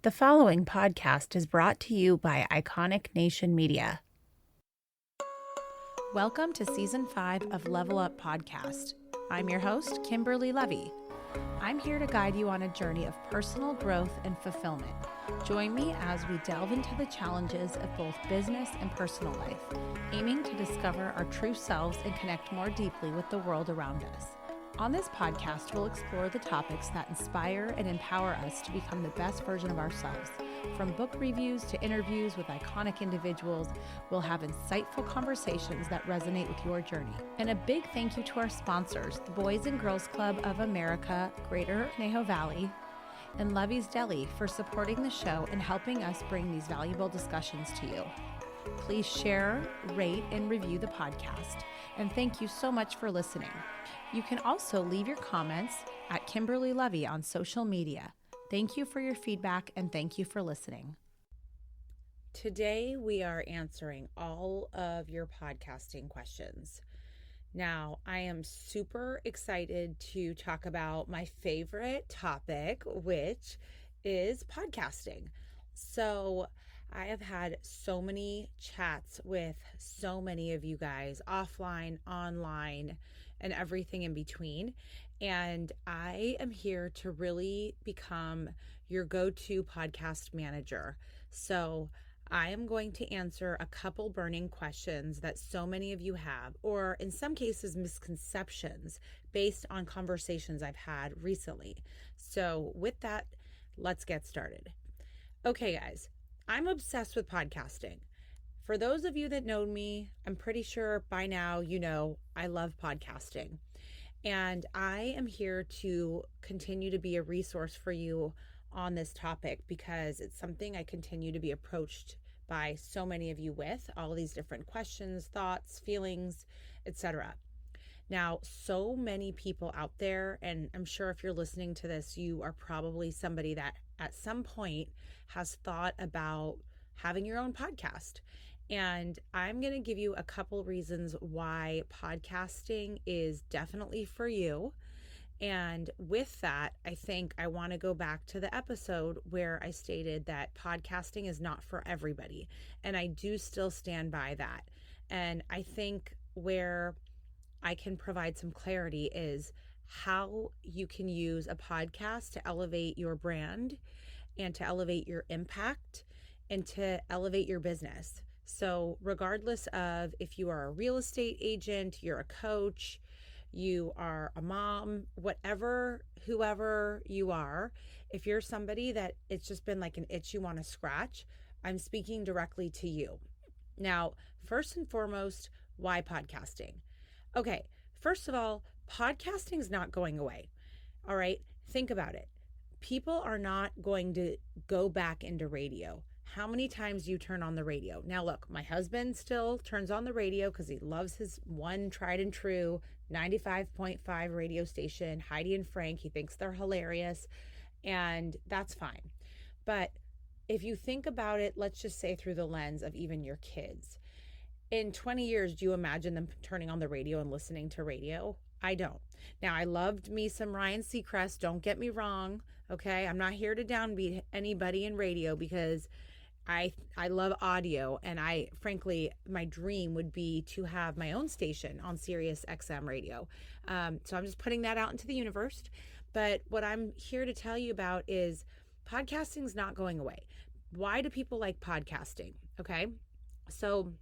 The following podcast is brought to you by Iconic Nation Media. Welcome to Season 5 of Level Up Podcast. I'm your host, Kimberly Levy. I'm here to guide you on a journey of personal growth and fulfillment. Join me as we delve into the challenges of both business and personal life, aiming to discover our true selves and connect more deeply with the world around us. On this podcast, we'll explore the topics that inspire and empower us to become the best version of ourselves. From book reviews to interviews with iconic individuals, we'll have insightful conversations that resonate with your journey. And a big thank you to our sponsors, the Boys and Girls Club of America, Greater Conejo Valley, and Levy's Deli for supporting the show and helping us bring these valuable discussions to you. Please share, rate, and review the podcast. And thank you so much for listening. You can also leave your comments at Kimberly Levy on social media. Thank you for your feedback and thank you for listening. Today we are answering all of your podcasting questions. Now, I am super excited to talk about my favorite topic, which is podcasting. So I have had so many chats with so many of you guys offline, online, and everything in between. And I am here to really become your go-to podcast manager. So I am going to answer a couple burning questions that so many of you have, or in some cases, misconceptions based on conversations I've had recently. So with that, let's get started. Okay, guys, I'm obsessed with podcasting. For those of you that know me, I'm pretty sure by now you know I love podcasting. And I am here to continue to be a resource for you on this topic because it's something I continue to be approached by so many of you with, all these different questions, thoughts, feelings, etc. Now, so many people out there, and I'm sure if you're listening to this, you are probably somebody that at some point has thought about having your own podcast. And I'm going to give you a couple reasons why podcasting is definitely for you. And with that, I think I want to go back to the episode where I stated that podcasting is not for everybody. And I do still stand by that. And I think where I can provide some clarity is how you can use a podcast to elevate your brand and to elevate your impact and to elevate your business. So regardless of if you are a real estate agent, you're a coach, you are a mom, whoever you are, if you're somebody that it's just been like an itch you want to scratch, I'm speaking directly to you. Now, first and foremost, why podcasting? Okay, first of all, podcasting is not going away. All right, think about it. People are not going to go back into radio. How many times do you turn on the radio? Now, look, my husband still turns on the radio because he loves his one tried and true 95.5 radio station, Heidi and Frank. He thinks they're hilarious, and that's fine. But if you think about it, let's just say through the lens of even your kids. In 20 years, do you imagine them turning on the radio and listening to radio? I don't. Now, I loved me some Ryan Seacrest. Don't get me wrong. Okay. I'm not here to downbeat anybody in radio because I love audio. And frankly, my dream would be to have my own station on Sirius XM radio. So I'm just putting that out into the universe. But what I'm here to tell you about is podcasting is not going away. Why do people like podcasting? Okay. So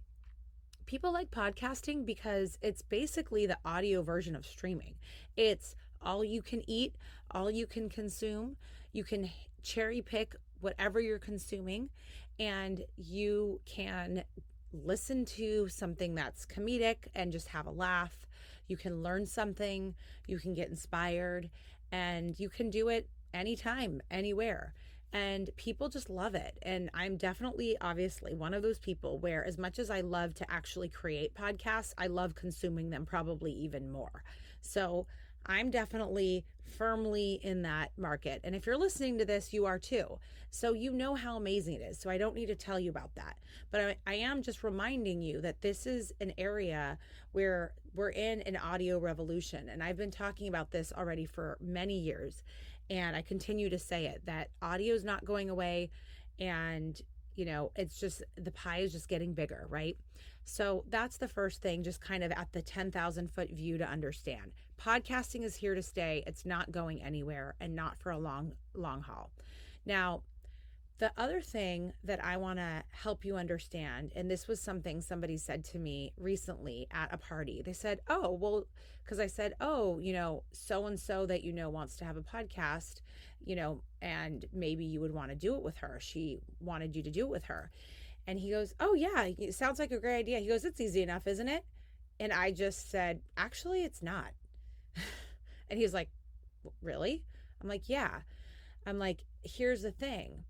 people like podcasting because it's basically the audio version of streaming. It's all you can eat, all you can consume. You can cherry pick whatever you're consuming, and you can listen to something that's comedic and just have a laugh. You can learn something, you can get inspired, and you can do it anytime, anywhere. And people just love it. And I'm definitely, obviously, one of those people where as much as I love to actually create podcasts, I love consuming them probably even more. So I'm definitely firmly in that market. And if you're listening to this, you are too. So you know how amazing it is. So I don't need to tell you about that. But I am just reminding you that this is an area where we're in an audio revolution. And I've been talking about this already for many years. And I continue to say it, that audio is not going away. And, it's just the pie is just getting bigger, right? So that's the first thing, just kind of at the 10,000 foot view to understand. Podcasting is here to stay. It's not going anywhere, and not for a long, long haul. Now, the other thing that I want to help you understand, and this was something somebody said to me recently at a party. They said, oh, well, because I said, oh, so-and-so that wants to have a podcast, and maybe you would want to do it with her. She wanted you to do it with her. And he goes, oh, yeah, it sounds like a great idea. He goes, it's easy enough, isn't it? And I just said, actually, it's not. And he was like, really? I'm like, yeah. I'm like, here's the thing.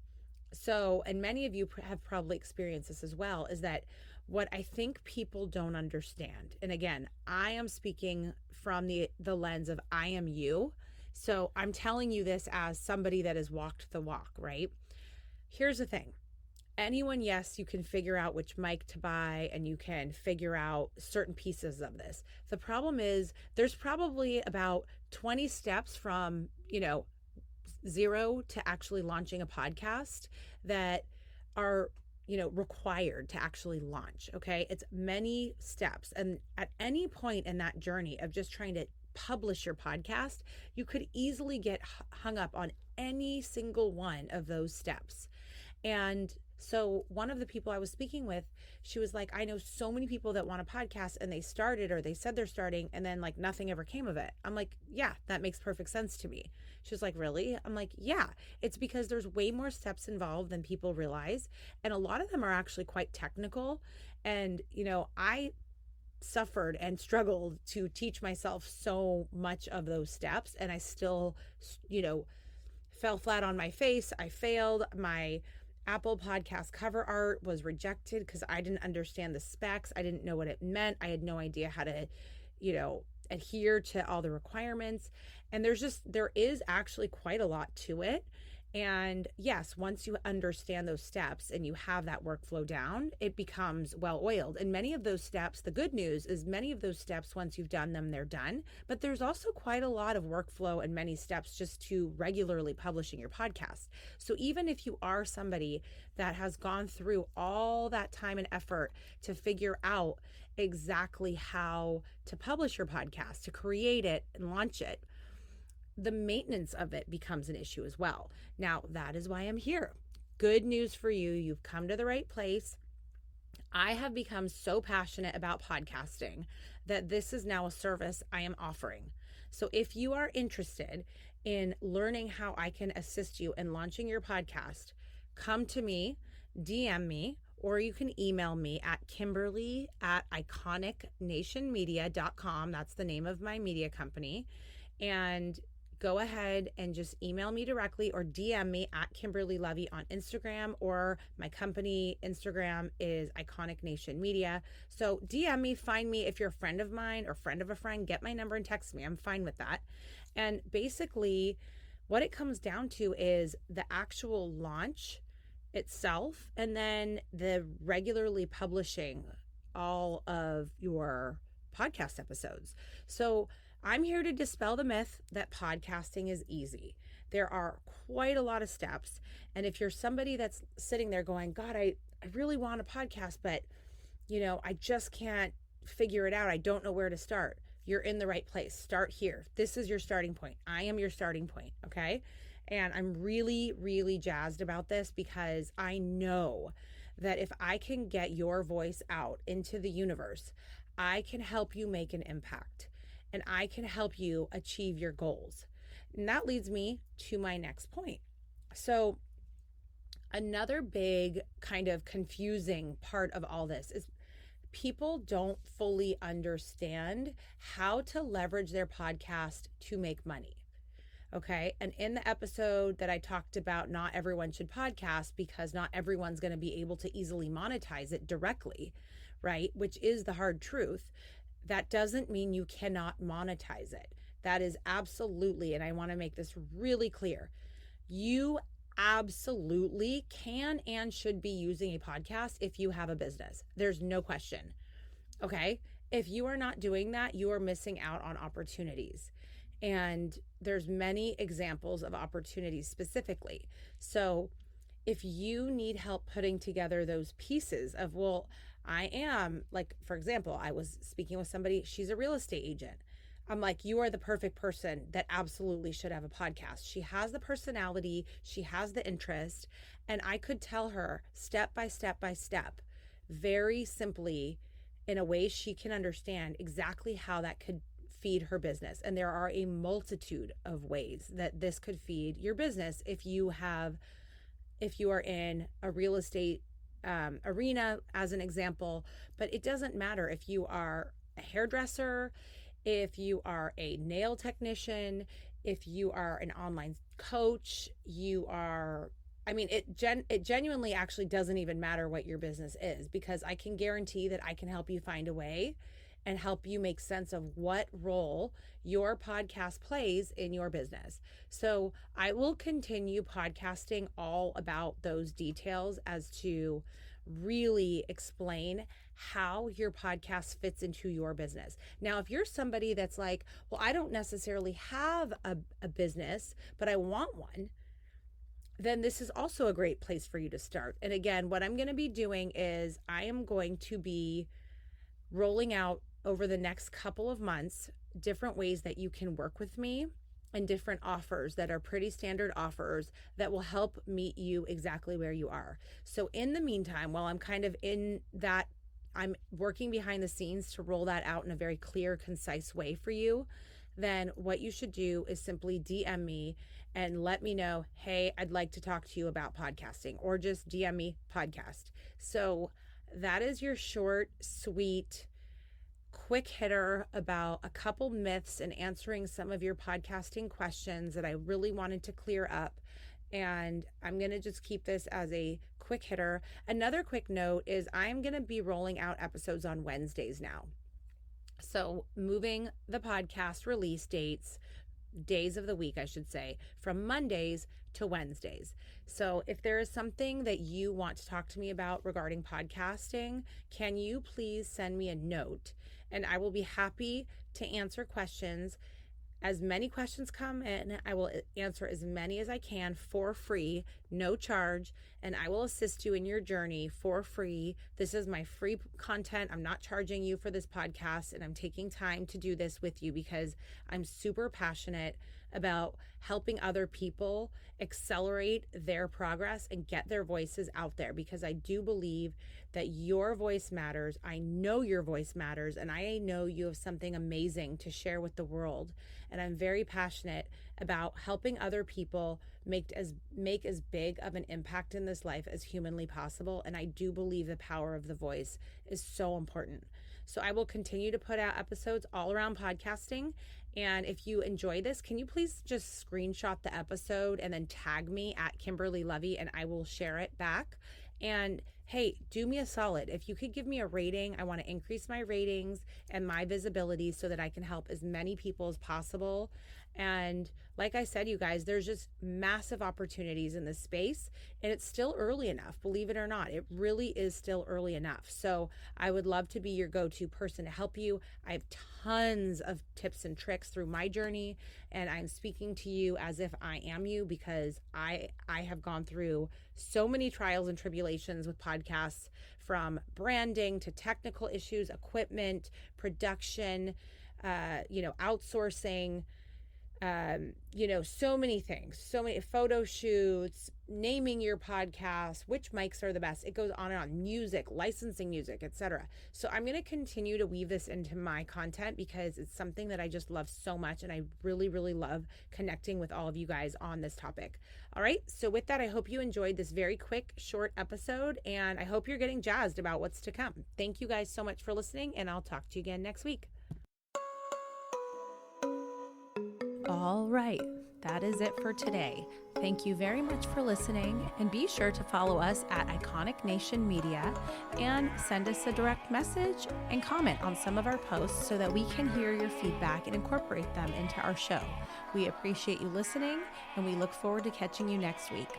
So, and many of you have probably experienced this as well, is that what I think people don't understand, and again, I am speaking from the lens of I am you. So I'm telling you this as somebody that has walked the walk, right? Here's the thing. Anyone, yes, you can figure out which mic to buy and you can figure out certain pieces of this. The problem is there's probably about 20 steps from, zero to actually launching a podcast that are required to actually launch. Okay, it's many steps, and at any point in that journey of just trying to publish your podcast, you could easily get hung up on any single one of those steps. And so one of the people I was speaking with, she was like, I know so many people that want a podcast and they started, or they said they're starting, and then like nothing ever came of it. I'm like, yeah, that makes perfect sense to me. She was like, really? I'm like, yeah, it's because there's way more steps involved than people realize. And a lot of them are actually quite technical. And, I suffered and struggled to teach myself so much of those steps. And I still, fell flat on my face. I failed. My Apple Podcast cover art was rejected because I didn't understand the specs. I didn't know what it meant. I had no idea how to, adhere to all the requirements. And there is actually quite a lot to it. And yes, once you understand those steps and you have that workflow down, it becomes well oiled. And many of those steps, the good news is many of those steps, once you've done them, they're done. But there's also quite a lot of workflow and many steps just to regularly publishing your podcast. So even if you are somebody that has gone through all that time and effort to figure out exactly how to publish your podcast, to create it and launch it, the maintenance of it becomes an issue as well. Now, that is why I'm here. Good news for you. You've come to the right place. I have become so passionate about podcasting that this is now a service I am offering. So if you are interested in learning how I can assist you in launching your podcast, come to me, DM me, or you can email me at Kimberly@iconicnationmedia.com. That's the name of my media company. And go ahead and just email me directly or DM me at Kimberly Levy on Instagram, or my company Instagram is Iconic Nation Media. So DM me, find me. If you're a friend of mine or friend of a friend, get my number and text me. I'm fine with that. And basically what it comes down to is the actual launch itself, and then the regularly publishing all of your podcast episodes. So I'm here to dispel the myth that podcasting is easy. There are quite a lot of steps. And if you're somebody that's sitting there going, God, I really want a podcast, but I just can't figure it out. I don't know where to start. You're in the right place. Start here. This is your starting point. I am your starting point. Okay. And I'm really, really jazzed about this because I know that if I can get your voice out into the universe, I can help you make an impact. And I can help you achieve your goals. And that leads me to my next point. So another big kind of confusing part of all this is people don't fully understand how to leverage their podcast to make money. Okay. And in the episode that I talked about, not everyone should podcast because not everyone's going to be able to easily monetize it directly, right? Which is the hard truth. That doesn't mean you cannot monetize it. That is absolutely, and I want to make this really clear, you absolutely can and should be using a podcast if you have a business. There's no question. Okay? If you are not doing that, you are missing out on opportunities. And there's many examples of opportunities specifically. So if you need help putting together those pieces of, well, I am like, for example, I was speaking with somebody, she's a real estate agent. I'm like, you are the perfect person that absolutely should have a podcast. She has the personality, she has the interest, and I could tell her step by step by step, very simply, in a way she can understand exactly how that could feed her business. And there are a multitude of ways that this could feed your business if you are in a real estate arena, as an example. But it doesn't matter if you are a hairdresser, if you are a nail technician, if you are an online coach, it genuinely actually doesn't even matter what your business is, because I can guarantee that I can help you find a way and help you make sense of what role your podcast plays in your business. So I will continue podcasting all about those details as to really explain how your podcast fits into your business. Now, if you're somebody that's like, well, I don't necessarily have a business, but I want one, then this is also a great place for you to start. And again, what I'm going to be doing is I am going to be rolling out over the next couple of months different ways that you can work with me and different offers that are pretty standard offers that will help meet you exactly where you are. So in the meantime, while I'm kind of in that, I'm working behind the scenes to roll that out in a very clear, concise way for you, then what you should do is simply DM me and let me know, hey, I'd like to talk to you about podcasting, or just DM me podcast. So that is your short, sweet, quick hitter about a couple myths and answering some of your podcasting questions that I really wanted to clear up. And I'm going to just keep this as a quick hitter. Another quick note is I'm going to be rolling out episodes on Wednesdays now. So moving the podcast release days of the week, I should say, from Mondays to Wednesdays. So if there is something that you want to talk to me about regarding podcasting, can you please send me a note? And I will be happy to answer questions. As many questions come in, I will answer as many as I can for free, no charge, and I will assist you in your journey for free. This is my free content. I'm not charging you for this podcast, and I'm taking time to do this with you because I'm super passionate about helping other people accelerate their progress and get their voices out there, because I do believe that your voice matters. I know your voice matters, and I know you have something amazing to share with the world. And I'm very passionate about helping other people make as big of an impact in this life as humanly possible. And I do believe the power of the voice is so important. So I will continue to put out episodes all around podcasting. And if you enjoy this, can you please just screenshot the episode and then tag me at Kimberly Levy, and I will share it back. And hey, do me a solid. If you could give me a rating, I want to increase my ratings and my visibility so that I can help as many people as possible. And like I said, you guys, there's just massive opportunities in this space, and it's still early enough, believe it or not. It really is still early enough. So I would love to be your go-to person to help you. I have tons of tips and tricks through my journey, and I'm speaking to you as if I am you, because I have gone through so many trials and tribulations with podcasts, from branding to technical issues, equipment, production, outsourcing, so many things, so many photo shoots, naming your podcast, which mics are the best. It goes on and on. Music, licensing music, etc. So I'm going to continue to weave this into my content because it's something that I just love so much. And I really, really love connecting with all of you guys on this topic. All right. So with that, I hope you enjoyed this very quick, short episode, and I hope you're getting jazzed about what's to come. Thank you guys so much for listening, and I'll talk to you again next week. All right, that is it for today. Thank you very much for listening, and be sure to follow us at Iconic Nation Media and send us a direct message and comment on some of our posts so that we can hear your feedback and incorporate them into our show. We appreciate you listening, and we look forward to catching you next week.